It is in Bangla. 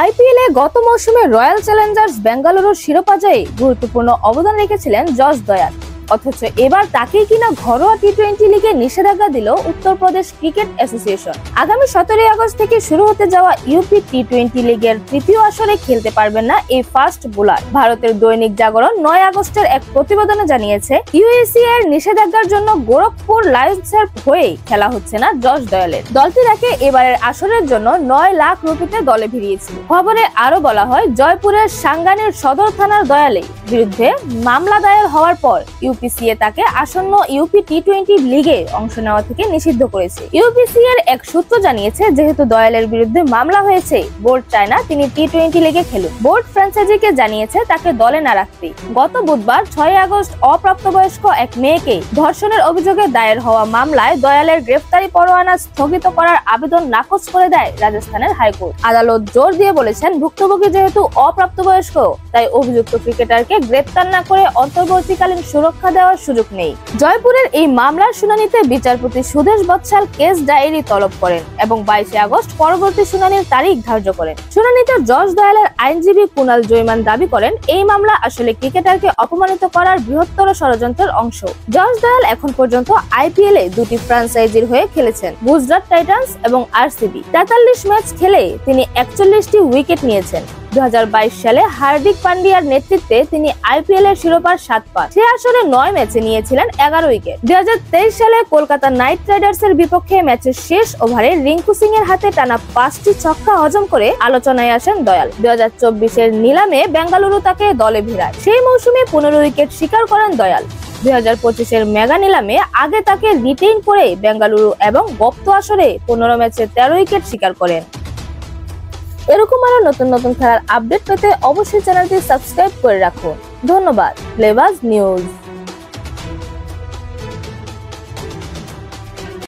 আইপিএল এ গত মৌসুমে রয়্যাল চ্যালেঞ্জার্স বেঙ্গালুরুর শিরোপা জয়ে গুরুত্বপূর্ণ অবদান রেখেছিলেন জস দয়াল। অথচ এবার তাকেই কিনা ঘরোয়া টি-20 লিগে নিষেধাজ্ঞা দিল উত্তরপ্রদেশ ক্রিকেট অ্যাসোসিয়েশন। আগামী 17 আগস্ট থেকে শুরু হতে যাওয়া ইউপি টি-20 লিগের তৃতীয় আসরে খেলতে পারবেন না এই ফাস্ট বোলার। ভারতের দৈনিক জাগরণ 9 আগস্টের এক প্রতিবেদনে জানিয়েছে, ইউএসি এর নিষেধাজ্ঞার জন্য গোরখপুর লায়ন্সের হয়ে খেলা হচ্ছে না জস দয়ালের। দলটি তাকে এবারের আসরের জন্য 9 লাখ রুপিতে দলে ভিড়িয়েছিল। খবরে আরো বলা হয়, জয়পুরের সাঙ্গানির সদর থানার দয়ালের বিরুদ্ধে মামলা দায়ের হওয়ার পর ইউপিসিএ তাকে আসন্ন ইউপি টি-20 লিগে অংশ নেওয়া থেকে নিষিদ্ধ করেছে। ইউপিসিএ এর এক সূত্র জানিয়েছে, যেহেতু দয়ালের বিরুদ্ধে মামলা হয়েছে, বোর্ড চায় না তিনি টি-20 লিগে খেলুন। বোর্ড ফ্র্যাঞ্চাইজিকে জানিয়েছে তাকে দলে না রাখতে। গত বুধবার 6 আগস্ট অপ্রাপ্তবয়স্ক এক মেয়েকে ধর্ষণের অভিযোগে দায়ের হওয়া মামলায় দয়ালের গ্রেফতারি পরোয়ানা স্থগিত করার আবেদন নাকচ করে দেয় রাজস্থানের হাইকোর্ট। আদালত জোর দিয়ে বলেছেন, ভুক্তভোগী যেহেতু অপ্রাপ্তবয়স্ক, তাই অভিযুক্ত ক্রিকেটারকে গ্রেফতার না করে অন্তর্বর্তীকালীন সুরক্ষা দেওয়ার সুযোগ নেই। জয়পুরের এই মামলার শুনানিতে বিচারপতি সুদেশ বৎসাল কেস ডায়েরি তলব করেন এবং 22 আগস্ট পরবর্তী শুনানির তারিখ ধার্য করেন। শুনানিতে জস দয়ালের আইনজীবী কুনাল জৈমান দাবি করেন, এই মামলা আসলে ক্রিকেটারকে অপমানিত করার বৃহত্তর ষড়যন্ত্রের অংশ। জস দয়াল এখন পর্যন্ত আইপিএল এ দুটি ফ্র্যাঞ্চাইজির হয়ে খেলেছেন, গুজরাট টাইটান্স এবং আরসিবি। 43 ম্যাচ খেলে তিনি 41টি উইকেট নিয়েছেন। 2022 সালে হার্দিক পান্ডিয়ার নেতৃত্বে তিনি আইপিএল এর শিরোপার 7 পান। সে আসরে 9 ম্যাচে নিয়েছিলেন 11 উইকেট। 2023 সালে কলকাতা নাইট রাইডার্সের বিপক্ষে ম্যাচের শেষ ওভারে রিঙ্কু সিং এর হাতে টানা 5টি ছক্কা হজম করে আলোচনায় আসেন দয়াল। 2024 এর নিলামে বেঙ্গালুরু তাকে দলে ভিড়ায়। সেই মৌসুমে 15 উইকেট শিকার করেন দয়াল। 2025 এর মেগা নিলামে আগে তাকে রিটেইন করে বেঙ্গালুরু এবং গপ্ত আসরে 15 ম্যাচে 13 উইকেট শিকার করেন। এরকম আরো নতুন নতুন খেলার আপডেট পেতে অবশ্যই চ্যানেলটি সাবস্ক্রাইব করে রাখুন। ধন্যবাদ। প্লেবাজ নিউজ।